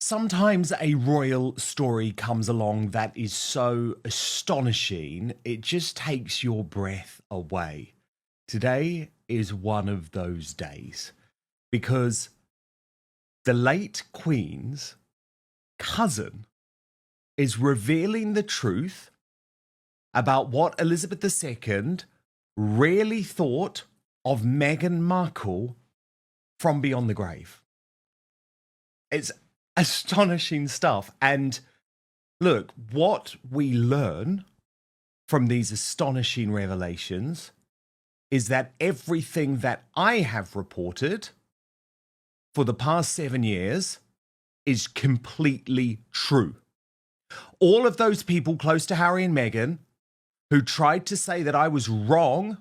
Sometimes a royal story comes along that is so astonishing, it just takes your breath away. Today is one of those days because the late Queen's cousin is revealing the truth about what Elizabeth II really thought of Meghan Markle from beyond the grave. It's astonishing stuff. And look, what we learn from these astonishing revelations is that everything that I have reported for the past 7 years is completely true. All of those people close to Harry and Meghan who tried to say that I was wrong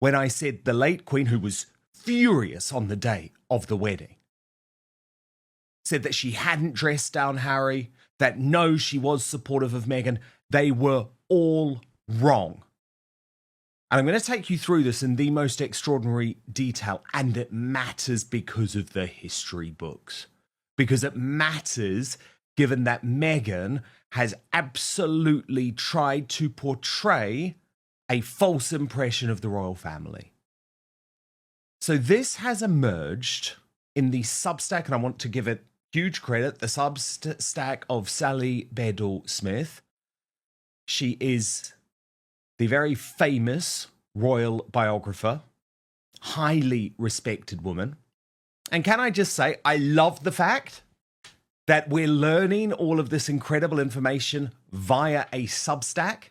when I said the late Queen, who was furious on the day of the wedding, said that she hadn't dressed down Harry, that no, she was supportive of Meghan. They were all wrong. And I'm going to take you through this in the most extraordinary detail, and it matters because of the history books. Because it matters given that Meghan has absolutely tried to portray a false impression of the royal family. So this has emerged in the Substack, and I want to give it huge credit, the Substack of Sally Bedell-Smith. She is the very famous royal biographer, highly respected woman. And can I just say, I love the fact that we're learning all of this incredible information via a Substack.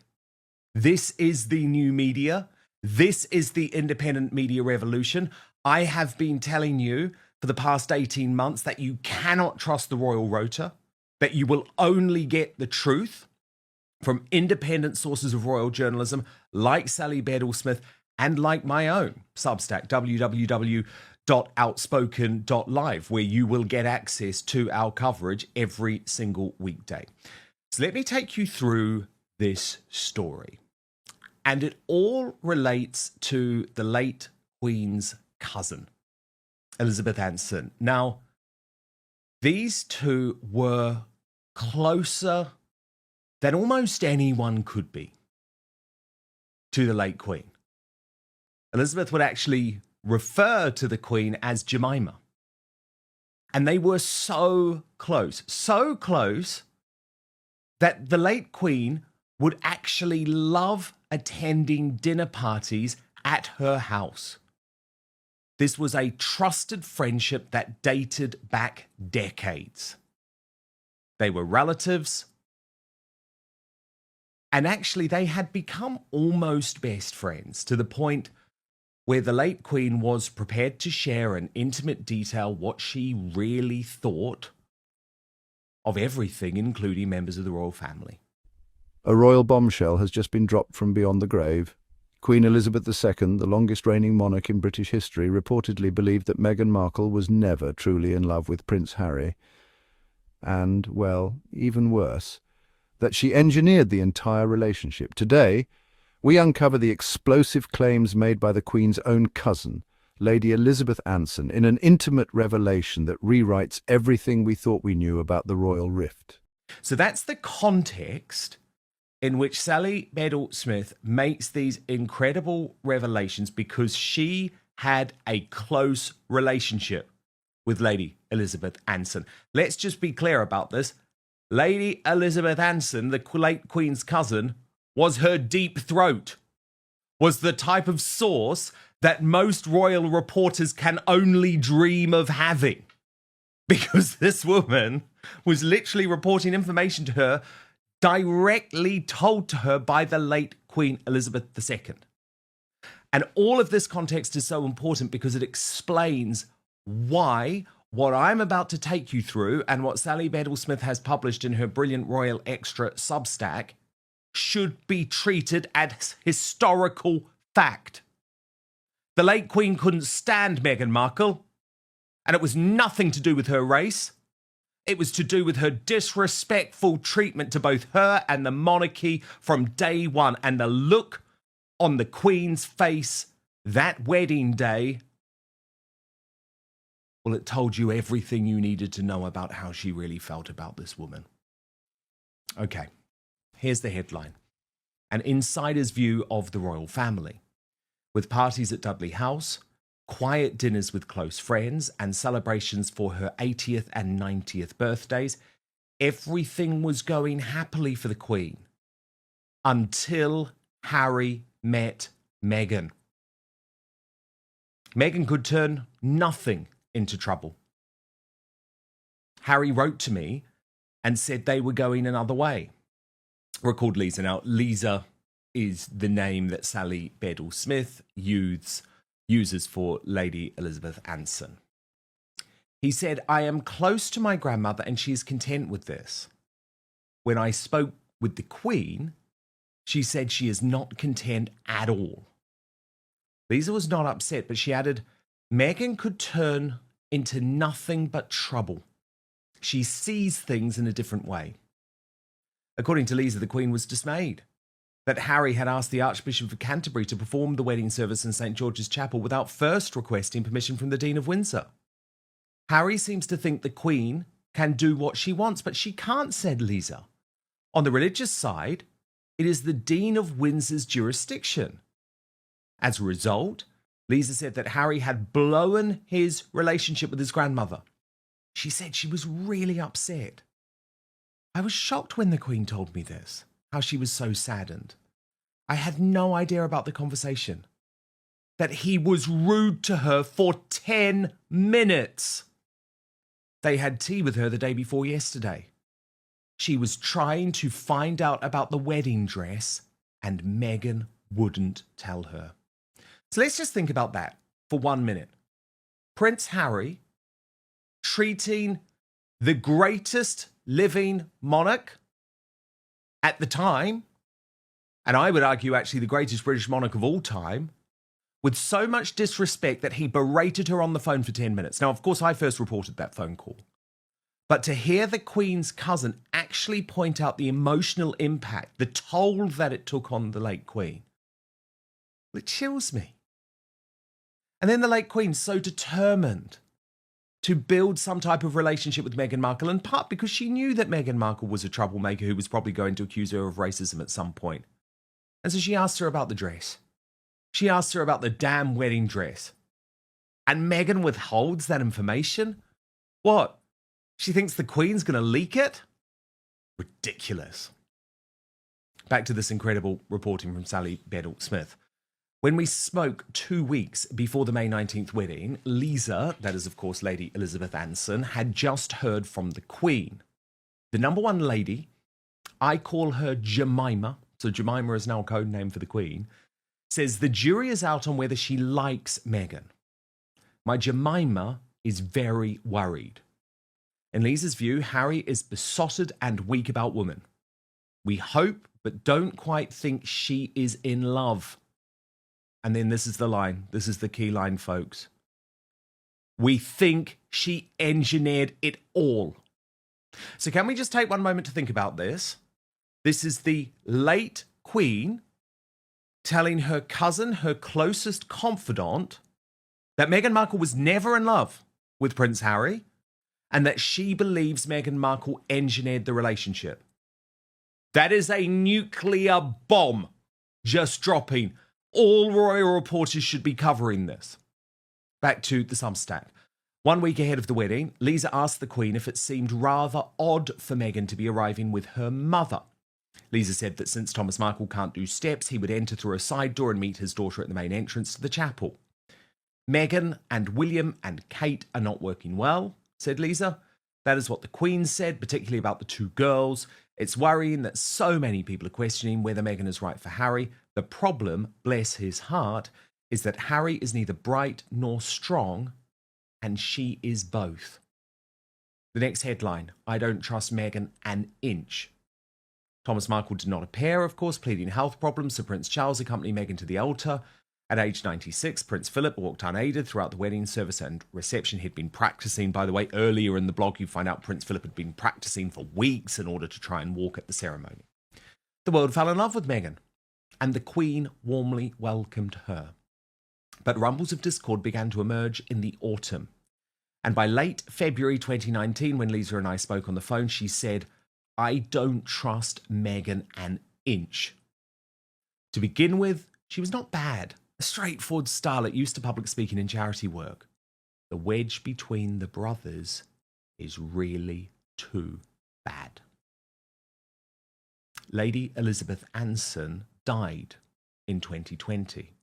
This is the new media. This is the independent media revolution. I have been telling you for the past 18 months that you cannot trust the Royal Rota, that you will only get the truth from independent sources of royal journalism like Sally Bedell-Smith and like my own Substack, www.outspoken.live, where you will get access to our coverage every single weekday. So let me take you through this story. And it all relates to the late Queen's cousin, Elizabeth Anson. Now, these two were closer than almost anyone could be to the late Queen. Elizabeth would actually refer to the Queen as Jemima. And they were so close that the late Queen would actually love attending dinner parties at her house. This was a trusted friendship that dated back decades. They were relatives. And actually, they had become almost best friends to the point where the late Queen was prepared to share in intimate detail what she really thought of everything, including members of the royal family. A royal bombshell has just been dropped from beyond the grave. Queen Elizabeth II, the longest reigning monarch in British history, reportedly believed that Meghan Markle was never truly in love with Prince Harry. And, well, even worse, that she engineered the entire relationship. Today, we uncover the explosive claims made by the Queen's own cousin, Lady Elizabeth Anson, in an intimate revelation that rewrites everything we thought we knew about the royal rift. So that's the context in which Sally Bedell-Smith makes these incredible revelations, because she had a close relationship with Lady Elizabeth Anson. Let's just be clear about this. Lady Elizabeth Anson, the late Queen's cousin, was her deep throat, was the type of source that most royal reporters can only dream of having. Because this woman was literally reporting information to her directly told to her by the late Queen Elizabeth II. And all of this context is so important because it explains why what I'm about to take you through and what Sally Bedell-Smith has published in her brilliant Royal Extra Substack should be treated as historical fact. The late Queen couldn't stand Meghan Markle, and it was nothing to do with her race. It was to do with her disrespectful treatment to both her and the monarchy from day one. And the look on the Queen's face that wedding day Well, it told you everything you needed to know about how she really felt about this woman. Okay, here's the headline. An insider's view of the royal family. With parties at Dudley House, quiet dinners with close friends, and celebrations for her 80th and 90th birthdays, everything was going happily for the Queen. Until Harry met Meghan. Meghan could turn nothing into trouble. Harry wrote to me and said they were going another way. We're called Lisa. Now, Lisa is the name that Sally Bedell-Smith uses for Lady Elizabeth Anson. He said, I am close to my grandmother and she is content with this. When I spoke with the Queen, she said she is not content at all. Lisa was not upset, but she added, Meghan could turn into nothing but trouble. She sees things in a different way. According to Lisa, the Queen was dismayed that Harry had asked the Archbishop of Canterbury to perform the wedding service in St. George's Chapel without first requesting permission from the Dean of Windsor. Harry seems to think the Queen can do what she wants, but she can't, said Lisa. On the religious side, it is the Dean of Windsor's jurisdiction. As a result, Lisa said that Harry had blown his relationship with his grandmother. She said she was really upset. I was shocked when the Queen told me this, how she was so saddened. I had no idea about the conversation. That he was rude to her for 10 minutes. They had tea with her the day before yesterday. She was trying to find out about the wedding dress, and Meghan wouldn't tell her. So let's just think about that for 1 minute. Prince Harry treating the greatest living monarch at the time, and I would argue actually the greatest British monarch of all time, with so much disrespect that he berated her on the phone for 10 minutes. Now, of course, I first reported that phone call. But to hear the Queen's cousin actually point out the emotional impact, the toll that it took on the late Queen, it chills me. And then the late Queen so determined to build some type of relationship with Meghan Markle, in part because she knew that Meghan Markle was a troublemaker who was probably going to accuse her of racism at some point. And so she asked her about the dress. She asked her about the damn wedding dress. And Meghan withholds that information? What? She thinks the Queen's going to leak it? Ridiculous. Back to this incredible reporting from Sally Bedell-Smith. When we spoke 2 weeks before the May 19th wedding, Lisa, that is of course Lady Elizabeth Anson, had just heard from the Queen. The number one lady, I call her Jemima, so Jemima is now a code name for the Queen, says the jury is out on whether she likes Meghan. My Jemima is very worried. In Lisa's view, Harry is besotted and weak about women. We hope, but don't quite think she is in love. And then this is the line. This is the key line, folks. We think she engineered it all. So can we just take one moment to think about this? This is the late Queen telling her cousin, her closest confidant, that Meghan Markle was never in love with Prince Harry and that she believes Meghan Markle engineered the relationship. That is a nuclear bomb just dropping. All royal reporters should be covering this. Back to the Substack. 1 week ahead of the wedding, Lisa asked the Queen if it seemed rather odd for Meghan to be arriving with her mother. Lisa said that since Thomas Markle can't do steps, he would enter through a side door and meet his daughter at the main entrance to the chapel. Meghan and William and Kate are not working well, said Lisa. That is what the Queen said, particularly about the two girls. It's worrying that so many people are questioning whether Meghan is right for Harry. The problem, bless his heart, is that Harry is neither bright nor strong, and she is both. The next headline, I don't trust Meghan an inch. Thomas Markle did not appear, of course, pleading health problems, so Prince Charles accompanied Meghan to the altar. At age 96, Prince Philip walked unaided throughout the wedding service and reception. He'd been practicing, by the way, earlier in the blog you find out Prince Philip had been practicing for weeks in order to try and walk at the ceremony. The world fell in love with Meghan, and the Queen warmly welcomed her. But rumbles of discord began to emerge in the autumn. And by late February 2019, when Lisa and I spoke on the phone, she said, "I don't trust Meghan an inch." To begin with, she was not bad. A straightforward starlet used to public speaking and charity work. The wedge between the brothers is really too bad. Lady Elizabeth Anson died in 2020.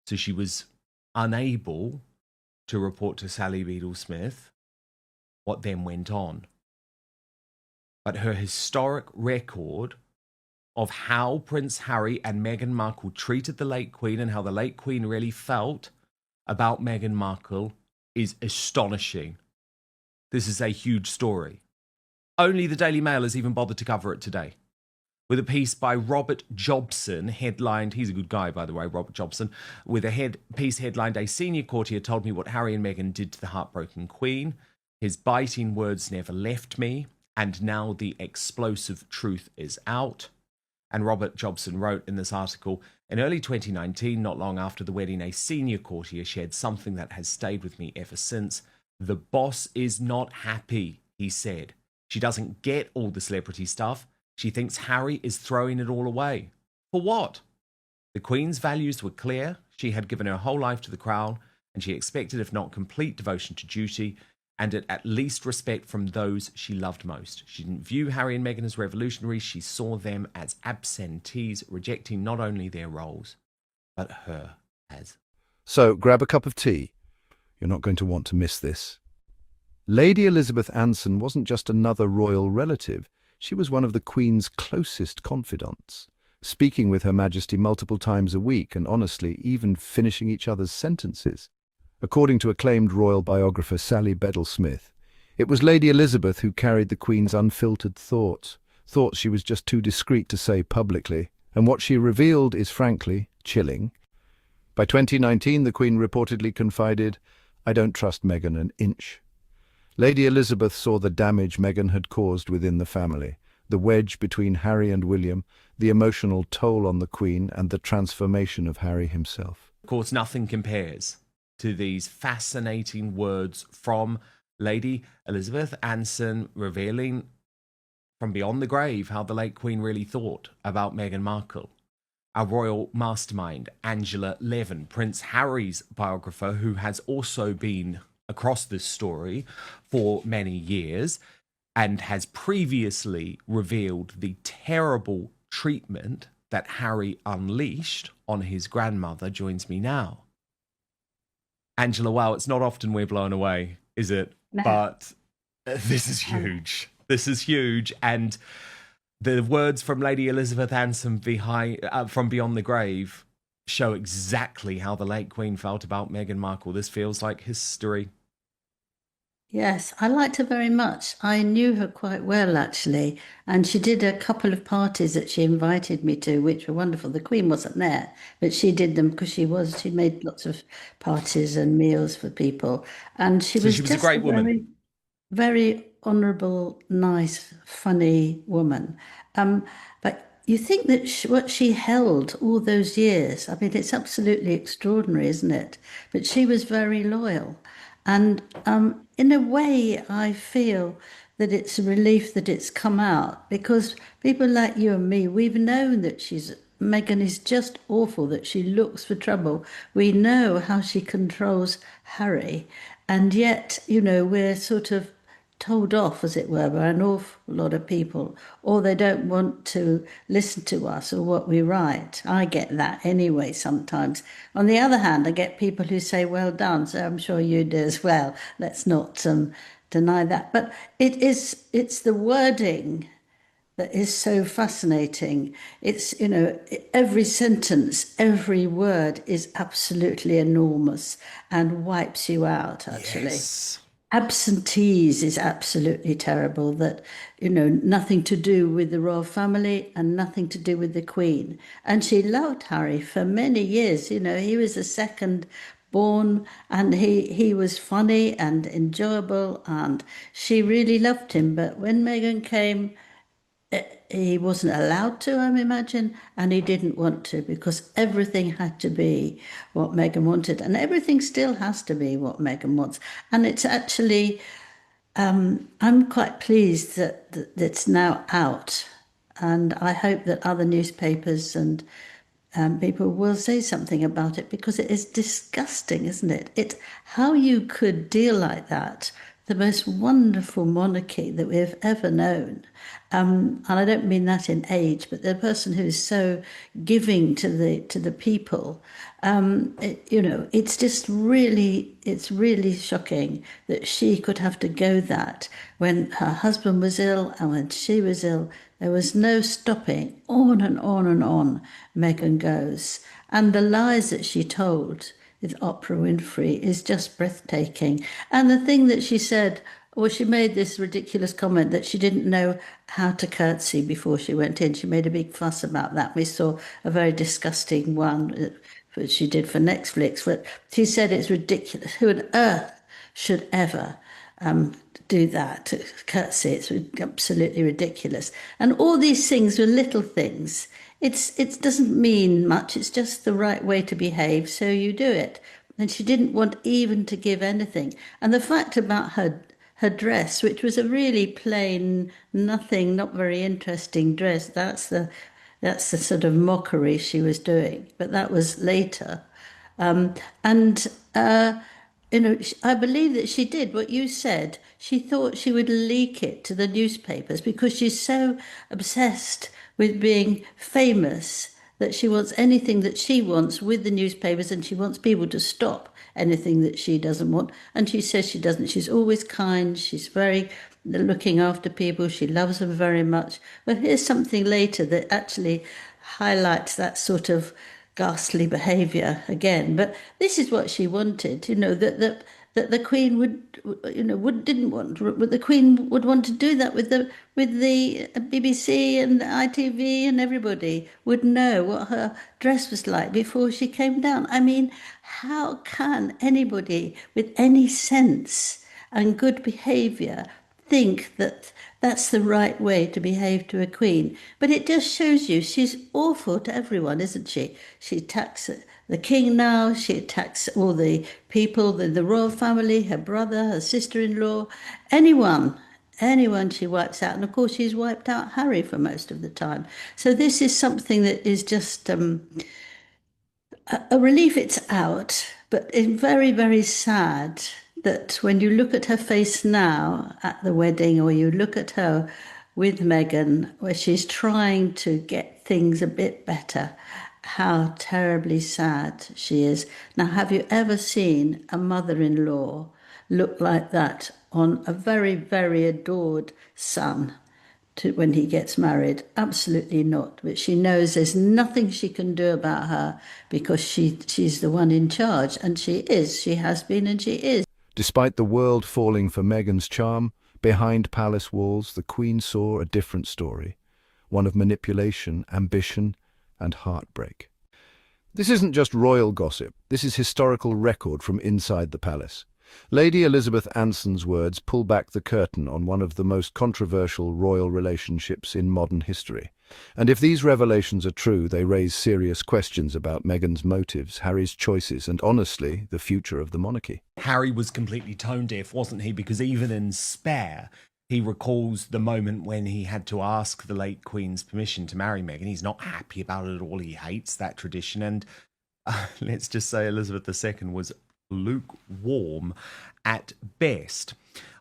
So she was unable to report to Sally Beadle-Smith what then went on. But her historic record of how Prince Harry and Meghan Markle treated the late Queen and how the late Queen really felt about Meghan Markle is astonishing. This is a huge story. Only the Daily Mail has even bothered to cover it today, with a piece by Robert Jobson headlined, he's a good guy, by the way, Robert Jobson, with a piece headlined, "A senior courtier told me what Harry and Meghan did to the heartbroken Queen. His biting words never left me, and now the explosive truth is out." And Robert Jobson wrote in this article, "In early 2019, not long after the wedding, a senior courtier shared something that has stayed with me ever since. The boss is not happy," he said. "She doesn't get all the celebrity stuff. She thinks Harry is throwing it all away. For what? The Queen's values were clear. She had given her whole life to the crown, and she expected, if not complete devotion to duty, and at least respect from those she loved most. She didn't view Harry and Meghan as revolutionaries. She saw them as absentees, rejecting not only their roles, but her as." So grab a cup of tea. You're not going to want to miss this. Lady Elizabeth Anson wasn't just another royal relative. She was one of the Queen's closest confidants, speaking with Her Majesty multiple times a week and honestly even finishing each other's sentences. According to acclaimed royal biographer Sally Beadle-Smith, it was Lady Elizabeth who carried the Queen's unfiltered thoughts she was just too discreet to say publicly, and what she revealed is frankly chilling. By 2019, the Queen reportedly confided, "I don't trust Meghan an inch." Lady Elizabeth saw the damage Meghan had caused within the family, the wedge between Harry and William, the emotional toll on the Queen, and the transformation of Harry himself. Of course, nothing compares to these fascinating words from Lady Elizabeth Anson, revealing from beyond the grave how the late Queen really thought about Meghan Markle. Our royal mastermind, Angela Levin, Prince Harry's biographer, who has also been across this story for many years and has previously revealed the terrible treatment that Harry unleashed on his grandmother, joins me now. Angela, wow, it's not often we're blown away, is it? No. But this is huge. This is huge. And the words from Lady Elizabeth Anson from beyond the grave show exactly how the late Queen felt about Meghan Markle. This feels like history. Yes, I liked her very much. I knew her quite well, actually, and she did a couple of parties that she invited me to, which were wonderful. The Queen wasn't there, but she did them because she made lots of parties and meals for people, and she was a just great woman. very honourable, nice, funny woman. But you think that what she held all those years, I mean, it's absolutely extraordinary, isn't it? But she was very loyal. And in a way, I feel that it's a relief that it's come out, because people like you and me, we've known that Meghan is just awful, that she looks for trouble. We know how she controls Harry. And yet, we're sort of told off, as it were, by an awful lot of people, or they don't want to listen to us or what we write. I get that anyway sometimes. On the other hand, I get people who say, "Well done," so I'm sure you do as well. Let's not deny that. But it's the wording that is so fascinating. It's, every sentence, every word is absolutely enormous and wipes you out, actually. Yes. Absentees is absolutely terrible. That, nothing to do with the royal family and nothing to do with the Queen. And she loved Harry for many years. He was the second born, and he was funny and enjoyable, and she really loved him. But when Meghan came, he wasn't allowed to, I imagine, and he didn't want to because everything had to be what Meghan wanted, and everything still has to be what Meghan wants. And it's actually, I'm quite pleased that it's now out, and I hope that other newspapers and people will say something about it because it is disgusting, isn't it? It's how you could deal like that. The most wonderful monarchy that we've ever known, and I don't mean that in age, but the person who's so giving to the people. It's really shocking that she could have to go that when her husband was ill and when she was ill. There was no stopping. On and on and on Meghan goes. And the lies that she told with Oprah Winfrey is just breathtaking. And the thing that she said, well, she made this ridiculous comment that she didn't know how to curtsy before she went in. She made a big fuss about that. We saw a very disgusting one that she did for Netflix, but she said it's ridiculous. Who on earth should ever do that, curtsy? It's absolutely ridiculous. And all these things were little things. It doesn't mean much. It's just the right way to behave, so you do it. And she didn't want even to give anything. And the fact about her dress, which was a really plain, nothing, not very interesting dress, that's the sort of mockery she was doing. But that was later. And I believe that she did what you said. She thought she would leak it to the newspapers because she's so obsessed with being famous that she wants anything that she wants with the newspapers, and she wants people to stop anything that she doesn't want. And she says she doesn't. She's always kind. She's very looking after people. She loves them very much. But here's something later that actually highlights that sort of ghastly behaviour again. But this is what she wanted, that the Queen didn't want, but the Queen would want to do that with the BBC and ITV, and everybody would know what her dress was like before she came down. I mean, how can anybody with any sense and good behaviour think that that's the right way to behave to a queen? But it just shows you she's awful to everyone, isn't she? She attacks the king now, she attacks all the people, the royal family, her brother, her sister-in-law, anyone she wipes out. And of course she's wiped out Harry for most of the time. So this is something that is just a relief it's out, but it's very, very sad that when you look at her face now at the wedding, or you look at her with Meghan, where she's trying to get things a bit better, how terribly sad she is. Now, have you ever seen a mother-in-law look like that on a very, very adored son when he gets married? Absolutely not. But she knows there's nothing she can do about her because she's the one in charge, and she is. She has been and she is. Despite the world falling for Meghan's charm, behind palace walls the Queen saw a different story, one of manipulation, ambition, and heartbreak. This isn't just royal gossip, this is historical record from inside the palace. Lady Elizabeth Anson's words pull back the curtain on one of the most controversial royal relationships in modern history. And if these revelations are true, they raise serious questions about Meghan's motives, Harry's choices, and honestly, the future of the monarchy. Harry was completely tone deaf, wasn't he? Because even in Spare, he recalls the moment when he had to ask the late Queen's permission to marry Meghan. He's not happy about it at all. He hates that tradition. And let's just say Elizabeth II was lukewarm at best.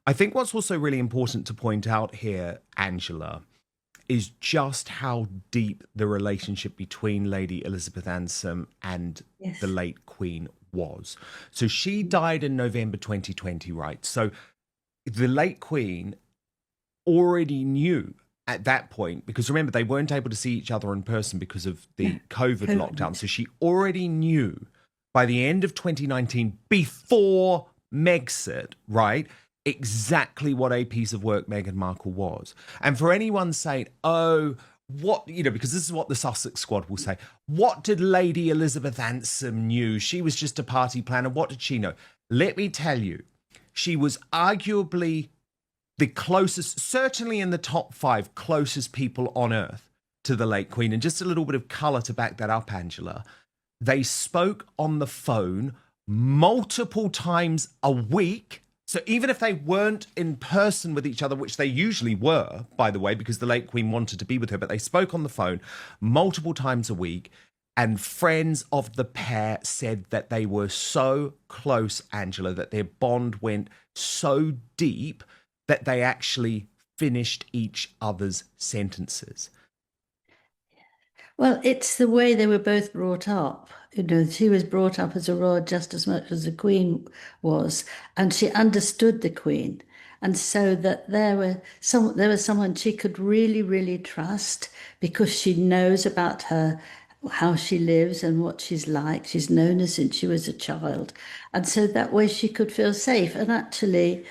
I think what's also really important to point out here, Angela, is just how deep the relationship between Lady Elizabeth Anson and the late Queen was. So she died in November 2020, right? So the late Queen already knew at that point, because remember, they weren't able to see each other in person because of the COVID lockdown. So she already knew by the end of 2019, before Megxit, right, exactly what a piece of work Meghan Markle was. And for anyone saying, oh, what, because this is what the Sussex squad will say, what did Lady Elizabeth Anson knew? She was just a party planner. What did she know? Let me tell you, she was arguably the closest, certainly in the top five closest people on earth to the late Queen. And just a little bit of colour to back that up, Angela. They spoke on the phone multiple times a week. So even if they weren't in person with each other, which they usually were, by the way, because the late Queen wanted to be with her, but they spoke on the phone multiple times a week. And friends of the pair said that they were so close, Angela, that their bond went so deep that they actually finished each other's sentences. Well, it's the way they were both brought up. You know, she was brought up as a royal just as much as the Queen was, and she understood the Queen. And so that there was someone she could really, really trust because she knows about her, how she lives and what she's like. She's known her since she was a child. And so that way she could feel safe. And actually,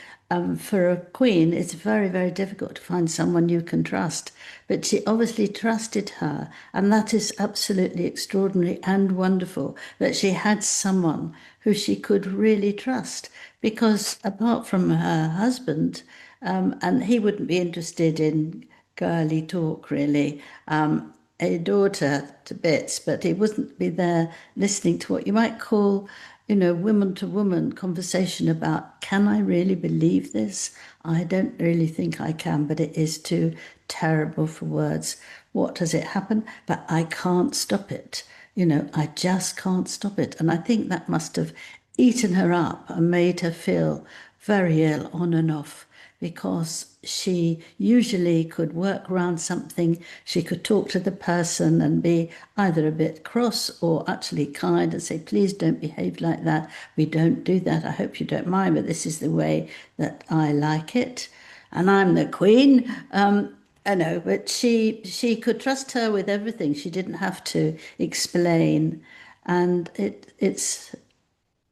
for a queen, it's very, very difficult to find someone you can trust. But she obviously trusted her, and that is absolutely extraordinary and wonderful that she had someone who she could really trust. Because apart from her husband, and he wouldn't be interested in girly talk really. He adored her to bits, but he wouldn't be there listening to what you might call, you know, woman to woman conversation about, can I really believe this? I don't really think I can, but it is too terrible for words. What does it happen? But I can't stop it. You know, I just can't stop it. And I think that must have eaten her up and made her feel very ill on and off, because she usually could work around something. She could talk to the person and be either a bit cross or actually kind and say, please don't behave like that. We don't do that. I hope you don't mind, but this is the way that I like it. And I'm the Queen. I know, but she could trust her with everything. She didn't have to explain. And it's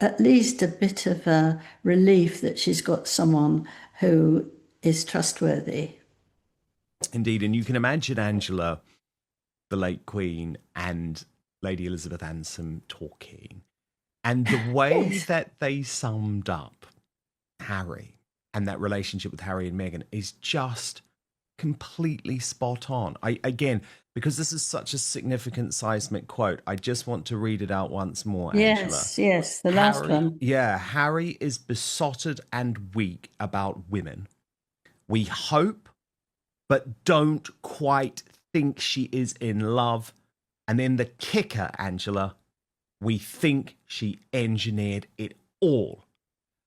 at least a bit of a relief that she's got someone who is trustworthy. Indeed. And you can imagine Angela, the late Queen, and Lady Elizabeth Ansome talking. And the way Yes. that they summed up Harry and that relationship with Harry and Meghan is just completely spot on. Again, because this is such a significant seismic quote, I just want to read it out once more, Angela. Yes, the last Harry, one. yeah, Harry is besotted and weak about women. We hope, but don't quite think she is in love. And then the kicker, Angela, we think she engineered it all.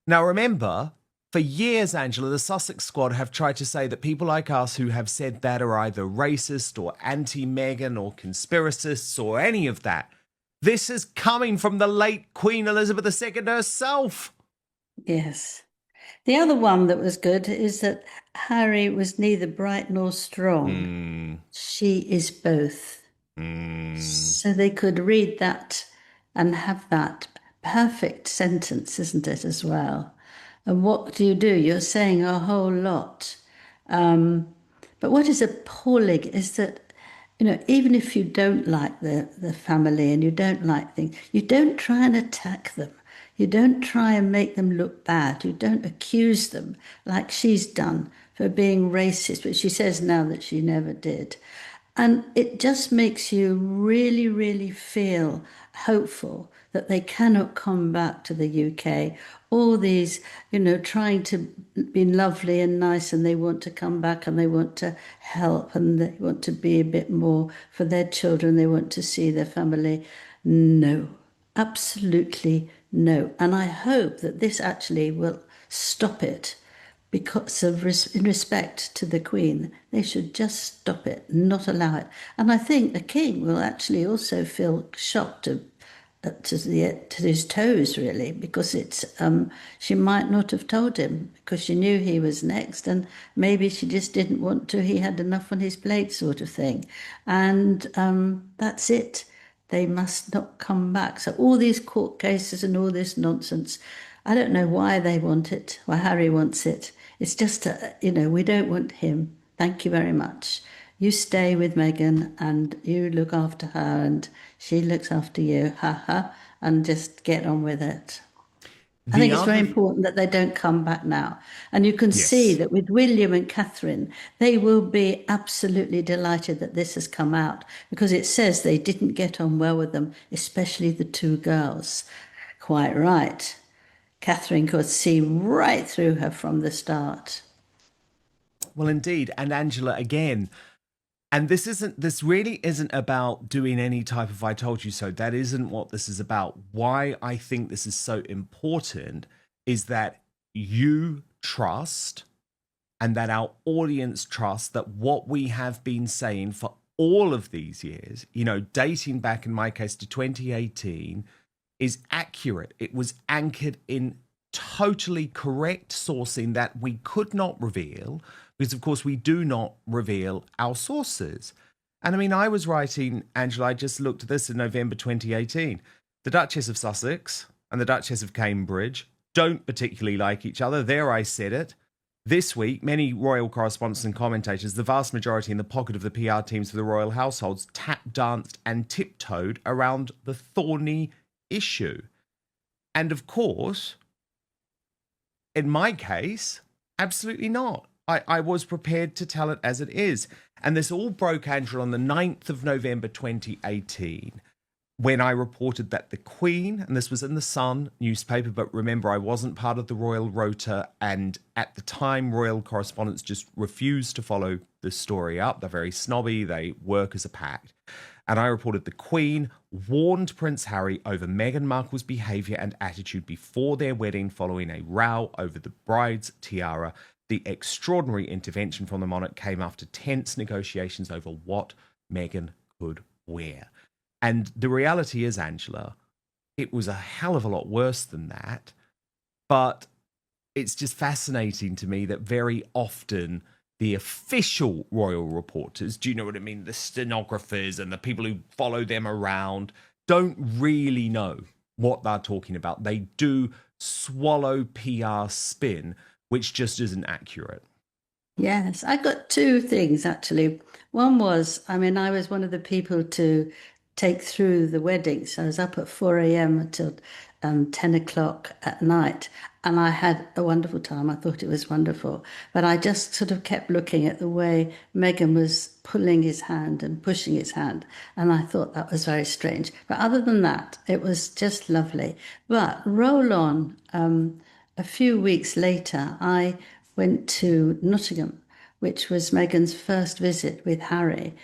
Now, remember, for years, Angela, the Sussex Squad have tried to say that people like us who have said that are either racist or anti-Meghan or conspiracists or any of that. This is coming from the late Queen Elizabeth II herself. Yes. The other one that was good is that Harry was neither bright nor strong. She is both. So they could read that and have that perfect sentence, isn't it, as well? And what do? You're saying a whole lot. But what is appalling is that, you know, even if you don't like the family and you don't like things, you don't try and attack them. You don't try and make them look bad. You don't accuse them like she's done for being racist, but she says now that she never did. And it just makes you really, really feel hopeful that they cannot come back to the UK. All these, you know, trying to be lovely and nice, and they want to come back and they want to help and they want to be a bit more for their children. They want to see their family. No, absolutely no. And I hope that this actually will stop it, because of in respect to the Queen. They should just stop it, not allow it. And I think the King will actually also feel shocked to his toes, really, because it's she might not have told him because she knew he was next, and maybe she just didn't want to. He had enough on his plate, sort of thing, and that's it. They must not come back. So all these court cases and all this nonsense, I don't know why they want it, why Harry wants it. It's just, you know, we don't want him. Thank you very much. You stay with Meghan and you look after her and she looks after you. Ha ha. And just get on with it. I The think it's very other, important that they don't come back now. And you can see yes. that with William and Catherine, they will be absolutely delighted that this has come out because it says they didn't get on well with them, especially the two girls. Quite right. Catherine could see right through her from the start. Well, indeed. And Angela, again, and this really isn't about doing any type of I told you so. That isn't what this is about. Why I think this is so important is that you trust and that our audience trusts that what we have been saying for all of these years, dating back in my case to 2018, is accurate. It was anchored in totally correct sourcing that we could not reveal because, of course, we do not reveal our sources. And I mean, I was writing, Angela, I just looked at this in November 2018. The Duchess of Sussex and the Duchess of Cambridge don't particularly like each other. There, I said it. This week, many royal correspondents and commentators, the vast majority in the pocket of the PR teams for the royal households, tap danced and tiptoed around the thorny issue. And of course, in my case, absolutely not. I was prepared to tell it as it is. And this all broke, Angela, on the 9th of November 2018, when I reported that the Queen, and this was in the Sun newspaper, but remember, I wasn't part of the royal rota, and at the time, royal correspondents just refused to follow the story up. They're very snobby, they work as a pact. And I reported the Queen warned Prince Harry over Meghan Markle's behaviour and attitude before their wedding following a row over the bride's tiara. The extraordinary intervention from the monarch came after tense negotiations over what Meghan could wear. And the reality is, Angela, it was a hell of a lot worse than that. But it's just fascinating to me that very often the official royal reporters, do you know what I mean? The stenographers and the people who follow them around don't really know what they're talking about. They do swallow PR spin, which just isn't accurate. Yes, I got two things actually. One was, I mean, I was one of the people to take through the wedding. So I was up at 4 a.m. until 10 o'clock at night. And I had a wonderful time. I thought it was wonderful. But I just sort of kept looking at the way Meghan was pulling his hand and pushing his hand. And I thought that was very strange. But other than that, it was just lovely. But roll on. A few weeks later, I went to Nottingham, which was Meghan's first visit with Harry.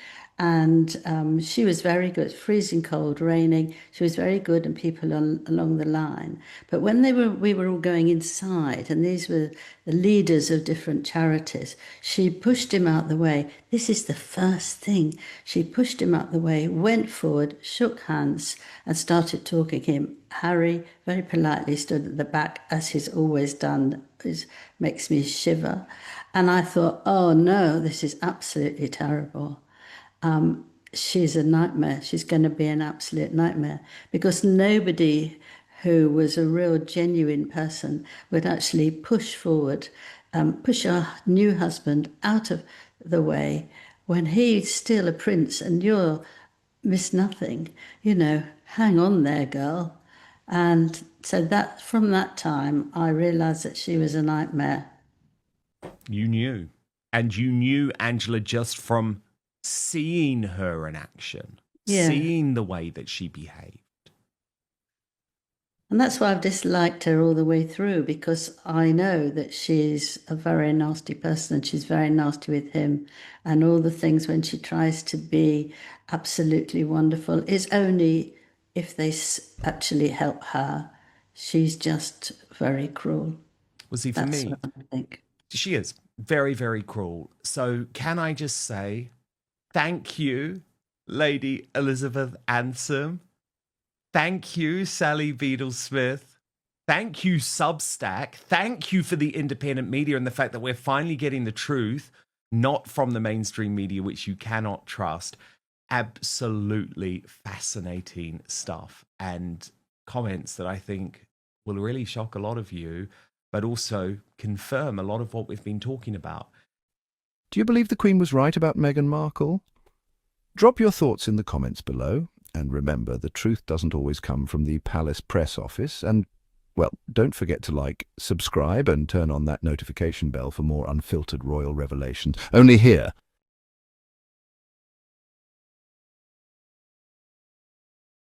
And she was very good, freezing cold, raining. She was very good, and people along the line. But when we were all going inside, and these were the leaders of different charities, she pushed him out the way. This is the first thing. She pushed him out the way, went forward, shook hands, and started talking to him. Harry very politely stood at the back, as he's always done. It makes me shiver. And I thought, oh no, this is absolutely terrible. She's a nightmare. She's going to be an absolute nightmare because nobody who was a real genuine person would actually push forward, push our new husband out of the way when he's still a prince and you're Miss Nothing. Hang on there, girl. And so that from that time, I realized that she was a nightmare. You knew. And you knew, Angela, just from seeing her in action, Yeah. seeing the way that she behaved. And that's why I've disliked her all the way through, because I know that she's a very nasty person and she's very nasty with him. And all the things when she tries to be absolutely wonderful is only if they actually help her. She's just very cruel. Well, see, for That's me, what I think. she is very, very cruel. So can I just say thank you, Lady Elizabeth Ansem. Thank you, Sally Beadle-Smith. Thank you, Substack. Thank you for the independent media and the fact that we're finally getting the truth, not from the mainstream media, which you cannot trust. Absolutely fascinating stuff and comments that I think will really shock a lot of you, but also confirm a lot of what we've been talking about. Do you believe the Queen was right about Meghan Markle? Drop your thoughts in the comments below. And remember, the truth doesn't always come from the palace press office. And Well, don't forget to like, subscribe and turn on that notification bell for more unfiltered royal revelations. Only here